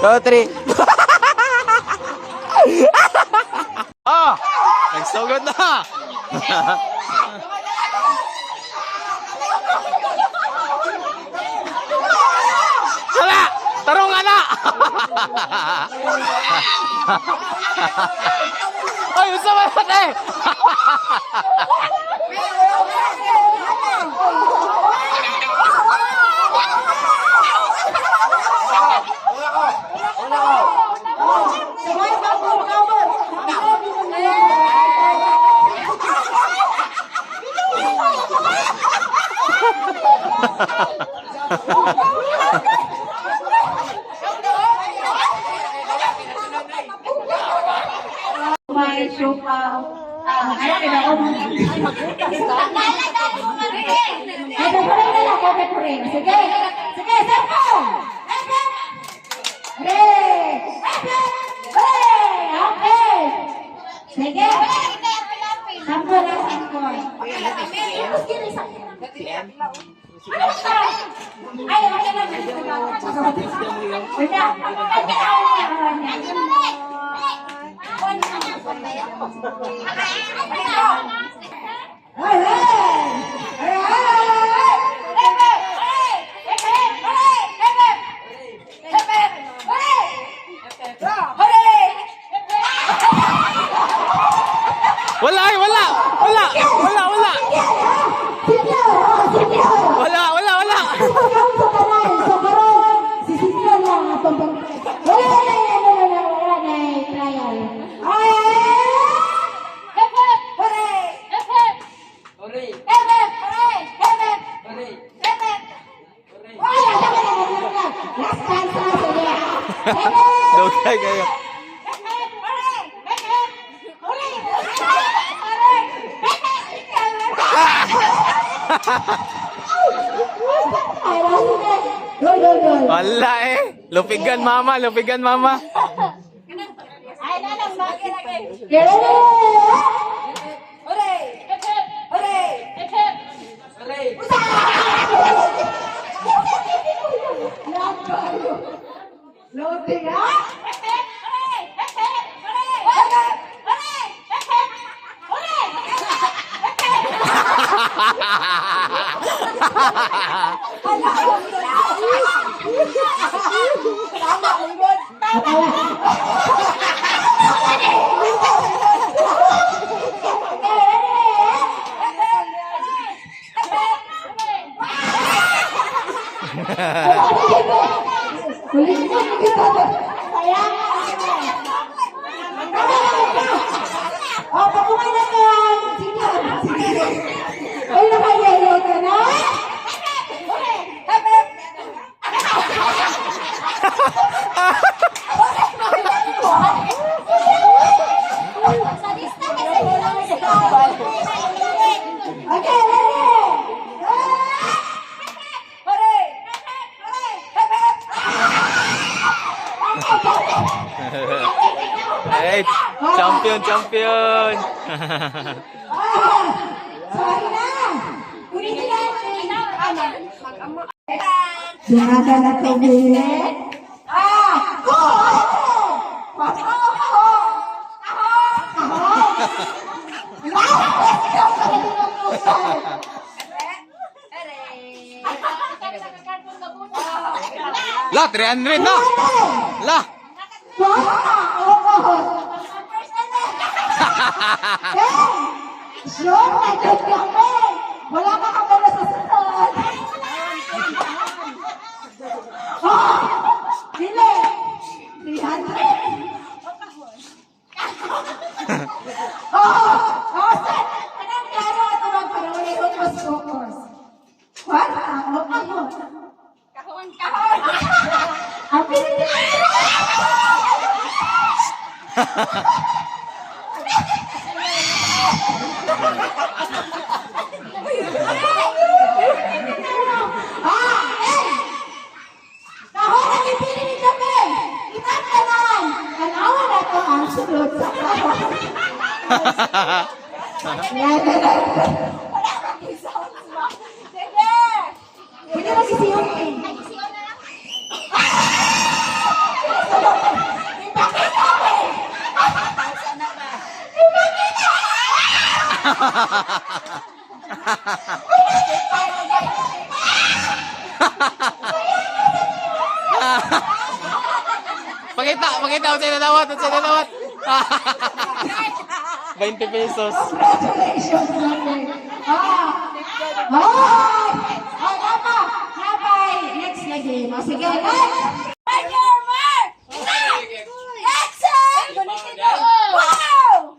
3. Ah! Nagsugod na! Hala! Tarong na! Ay, usa ba natin eh? May suka. Ano kaya ako ay magbukas ka? Ay, pagpulay na lang, pagpulay. Sige, sige, sarko! Okay. Sige. Sampo lang, sampo. Ay, okay lang. Wala. Wala eh, wala! Wala! Wala! Wala! Wala! Wala! Wala! Dugay kayo. Wala eh. Lupigan mama, lupigan mama. Ay, nanang bakit lagi. Loading ha? Oh, patungan na yan! Sige! Sige! Ay, nakayelo ka na? Okay, Hey, champion, champion. sorry na! Ulitin natin! Sinaga na tumingin? La, 300 na. La. Sure, nagkit kami! Wala ka kamala sa sunod! Dili! 300! Sir! Anong klaro ito magparawali ko mas focus? Wala! Ako! Kahon! Ang pinili! Kahon ang ipinili kami! Itatanan! Kanawa na ito ang sunod sa kahon. Sige! Pwede mag-isiyong Pakita, pakita kung sino dawat, kung sino dawat. 20 pesos. Congratulations, Mother. Oh, napay. Next na game. O, sige, next. Mark your mark. Action! Wow!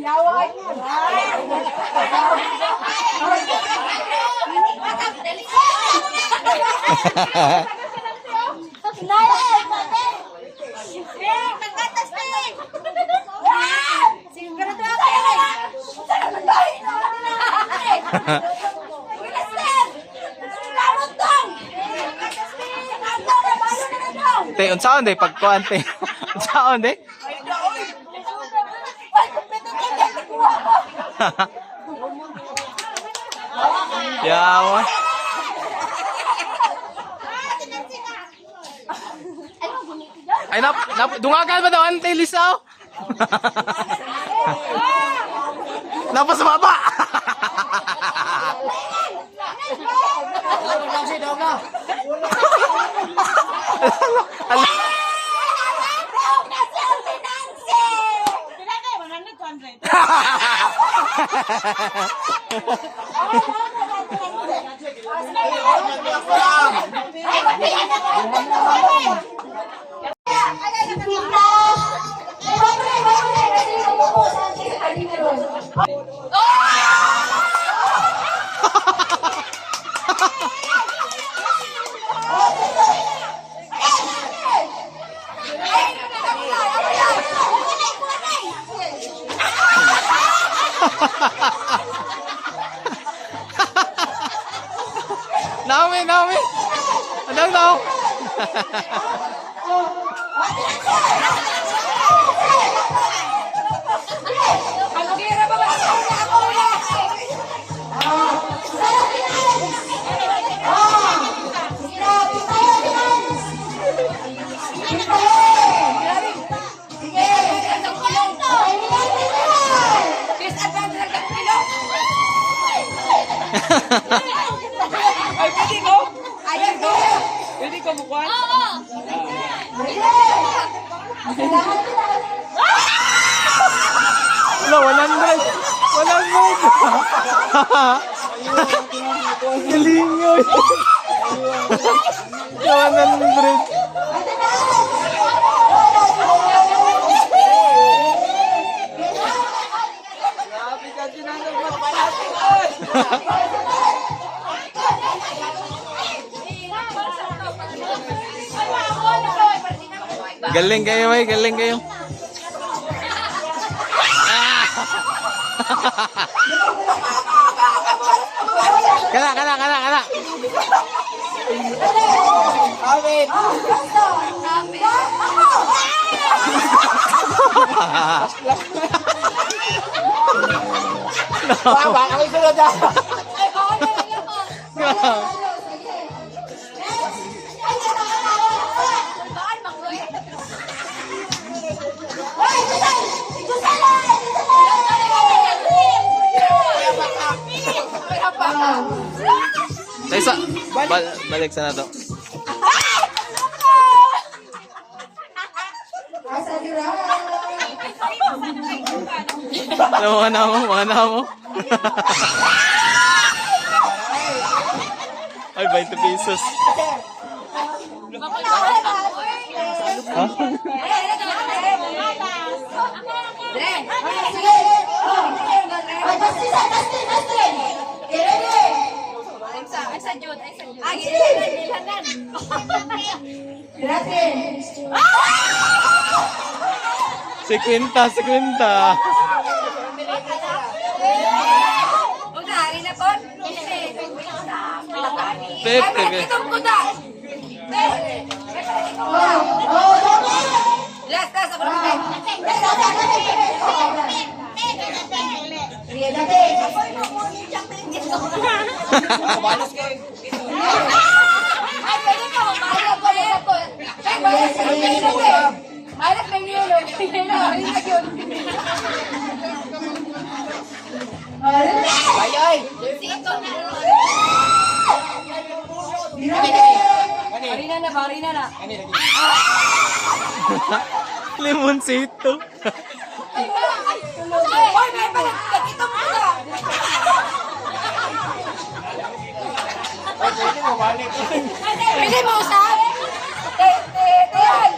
Yawan. Te, unsaon de pagkuan te. Unsaon de? Yawa. Ay dungagan ba daw ante Lisaw? Napa sa baba? Naomi. Anong daw? Pwede ko bukuan? Wala, 100. Galingoy. 100. Galing kayo, may galing kayo. Kana. Amin! Baba, kami sunod na! Isa, balik sa na to. Mga namo. Ay, 20 pesos. Ha? Si Quinta. Pepe. Ay, ay. Harina na, harina na. Limoncito. Ay, may balik. Ito mo na. Pwede mo usap? Tiyan.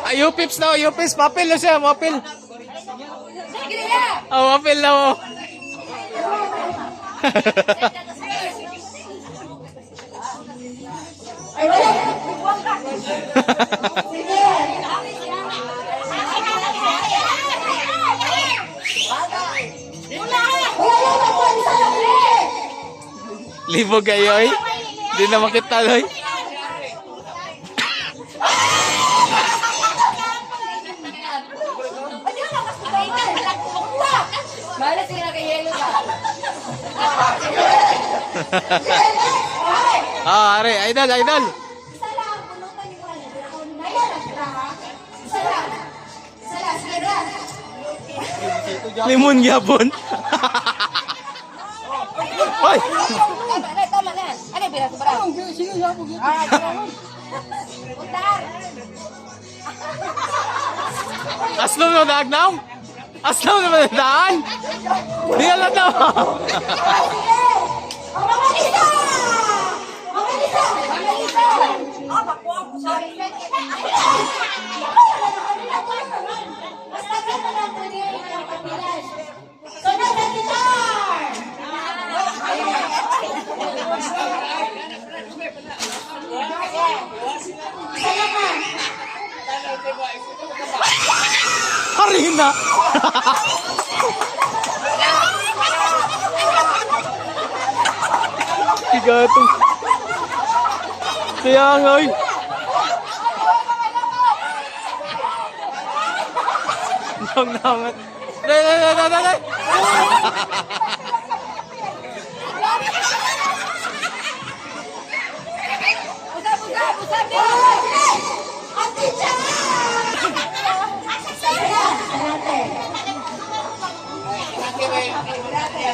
Ay, Upips na, Upips. Mapil na siya, mapil. Sige na. Oh, mapil na mo. Ay, wala. Sige. Wala yan ako, isa lang ulit. Libo kayo, eh. Hindi na makita, loy. Malas ka na kay Yelo ka. Ah, are, idol, idol. Isa lang, punutan niyo wala. Ayan, ha? Isa lang. Isa lang, sige na. Limon gyapon. Hoy, Tama na. Ano yung piraso ba? Sige, Utar. aslaw na dagnam. Aslaw na daan. Di ala daw. Sige! O, mga lisa! Mga lisa! Mga lisa! Sorry. Basta ka na lang po niya yung kapilas. Sunod na gitar! Saya ka! Harina. Tigatong. Kaya nga, oy. Nang naman. Dai. Usap din. Ate Chan! Sige na, karate. Karate.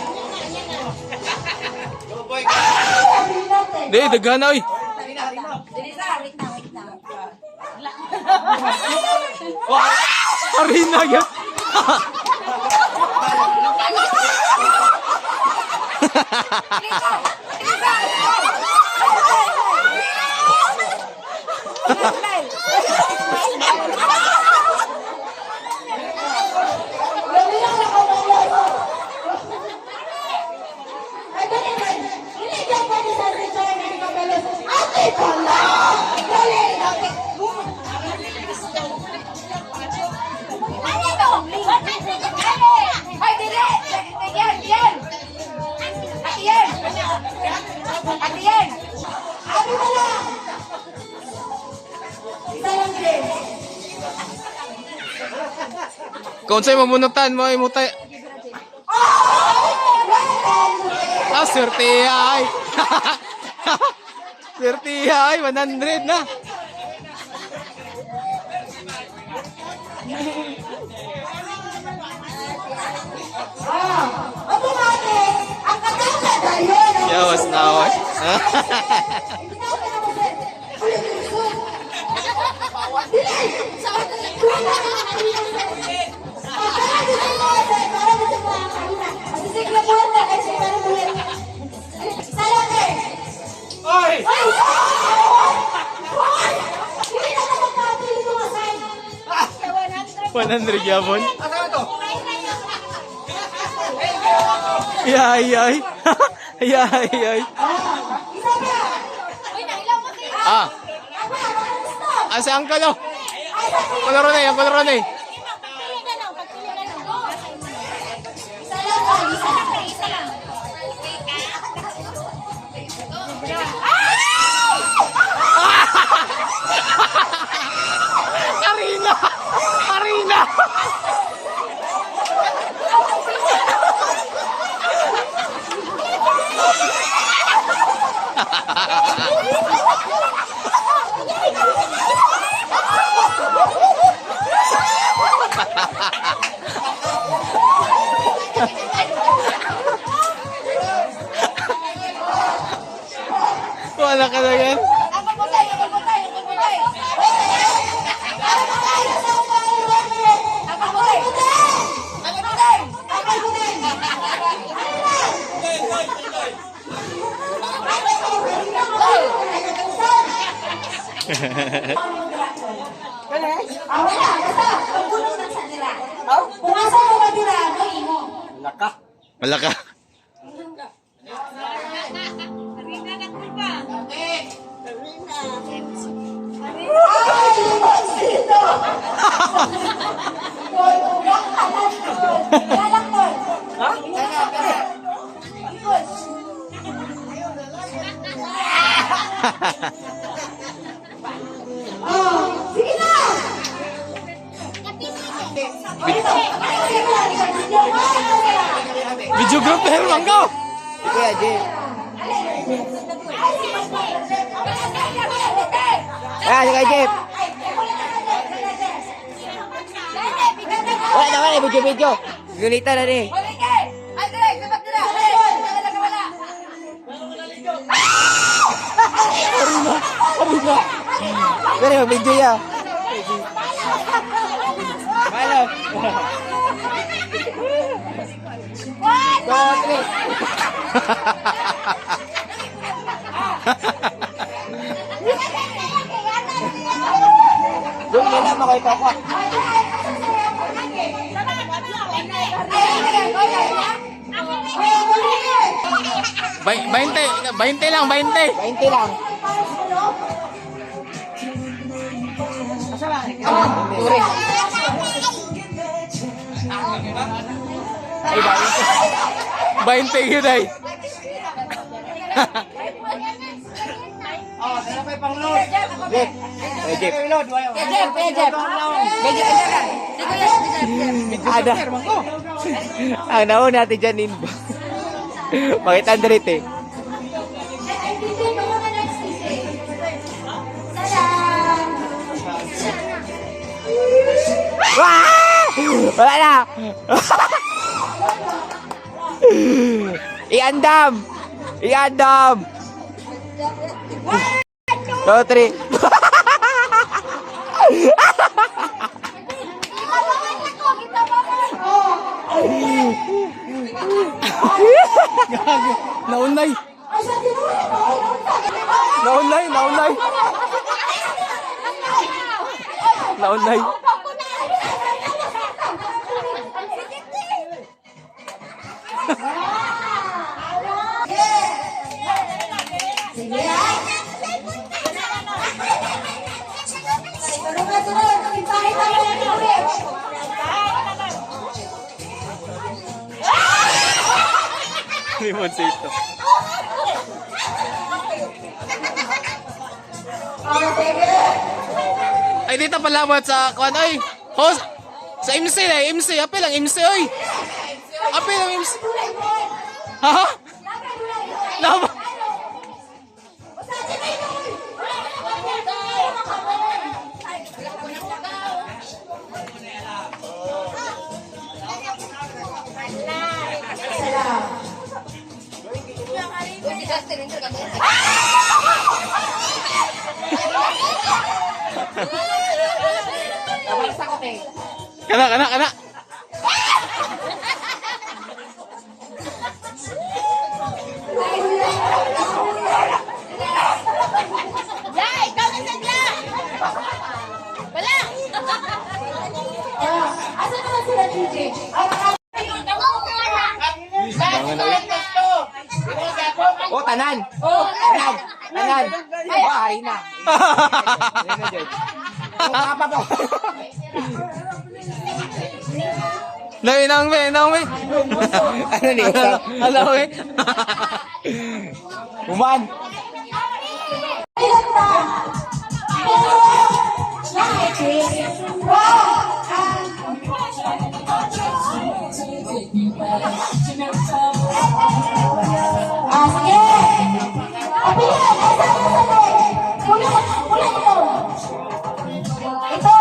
Di, daghan na, oy. Denisa, wait na. Harina yan. Dali lang ako ngayon. Ay, dali lang. Hindi dyan pwede sa Ate Chan ng kapelos. Ate ko lang! Dali lang. Ano to? Ay, dire! Yan! Ate yan! Ate ko lang! Isa lang din. Kung sa'yo mamunutan mo, ay mutay. Ah, swerte ay. Swerte ay, 100 na. Automatic! Ang katasa tayo! Yawas na ako. Ay! 100 yapon. Asa ito? Ay. Ay. Ah. Asa ang kalo? Koloro na, koloro na. Harina. Wala ka na yan. Ako putay, ako putay, ako putay. Ako putay. Ako putay. Kung asa mo magdirado, imo. Laka. Wala ka. Sige na! Videographer, manggaw! Si Kuya Jeep. Ah, si Kuya Jeep. Wala naman eh, video-video. Gulita na rin. Pero video ya. Malo. 2, 3. Doon nila mo kay Papa. Bainte lang, 20. 20 lang. Turi. Ay, dahil. 20 yun ay. Jeep. Kuya Jeep. Ada. Ang naon natin dyan, Inbo. Bakit Andret eh? Wah! Wala na! Iandam! Iandam! 2, 3. Naunay. Naunay. Naunay. Limoncito. Ay, dito palamat sa kuan ay. Host sa MC na, MC. Apil ang MC oy. Apil ang MC. Ha? Lama. Kana. Asa naman sila, DJ? Oh, tanan. Tanan. Oh, hari na. Apa po? Nang me. Ano ni? Hello eh. Uman. Sige! Kapilihan! Asa mo sa loob? Kulang ito! Ito!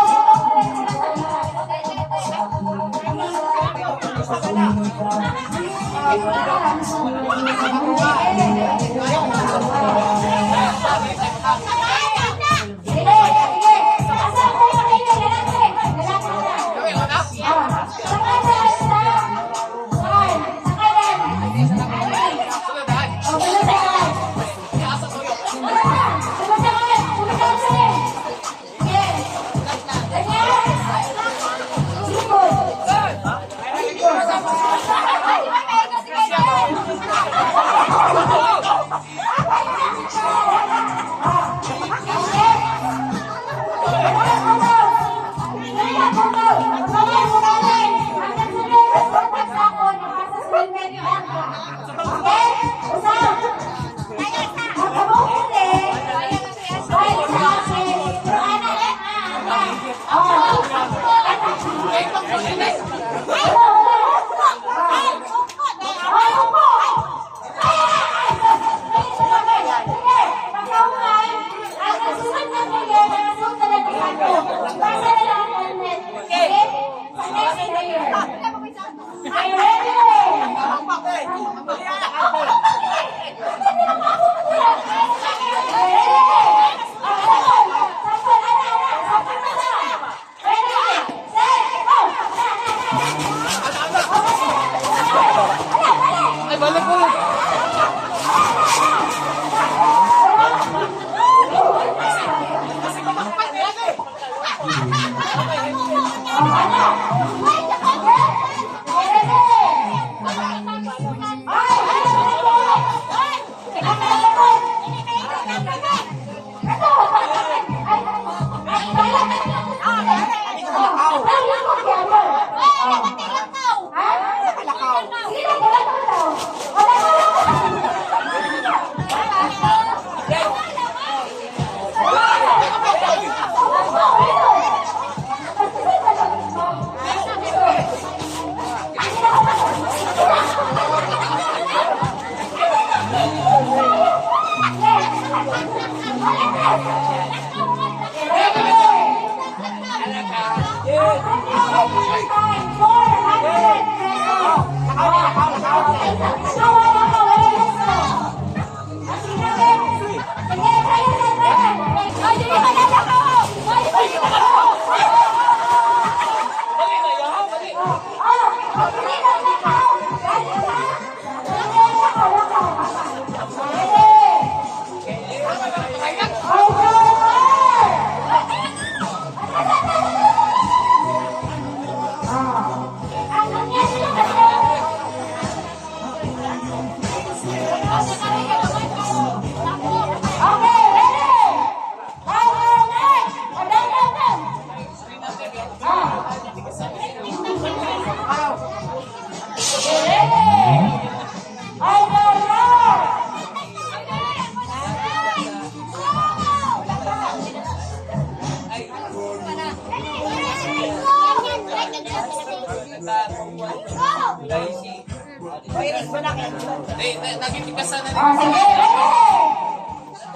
Nagkikikasan na Oh, sige, ready?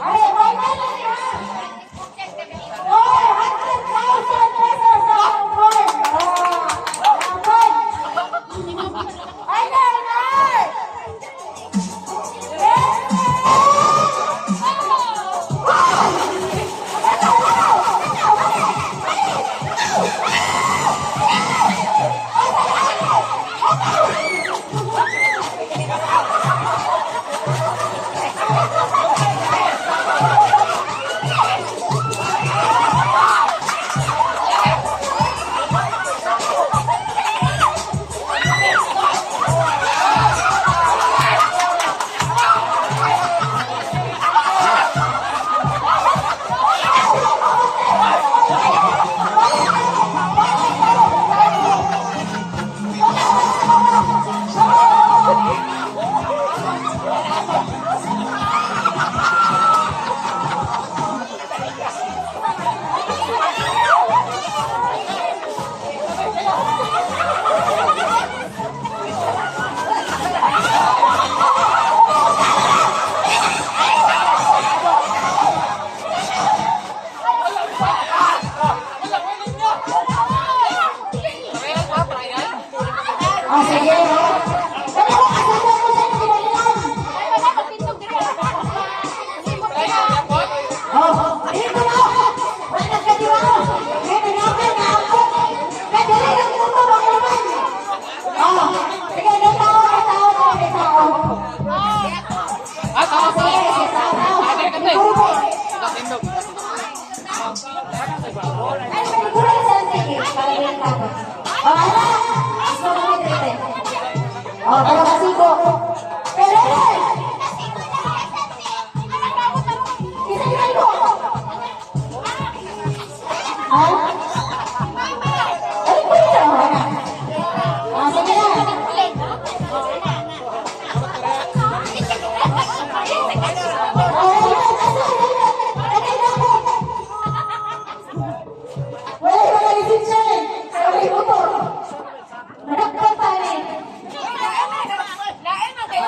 Ay, okay na lang yan. 400,000 pesos ang award. Ay, Leonard! Leonard!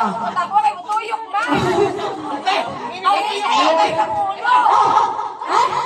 Ako na, tuyok na. Ay, ay, ay, ay, ay,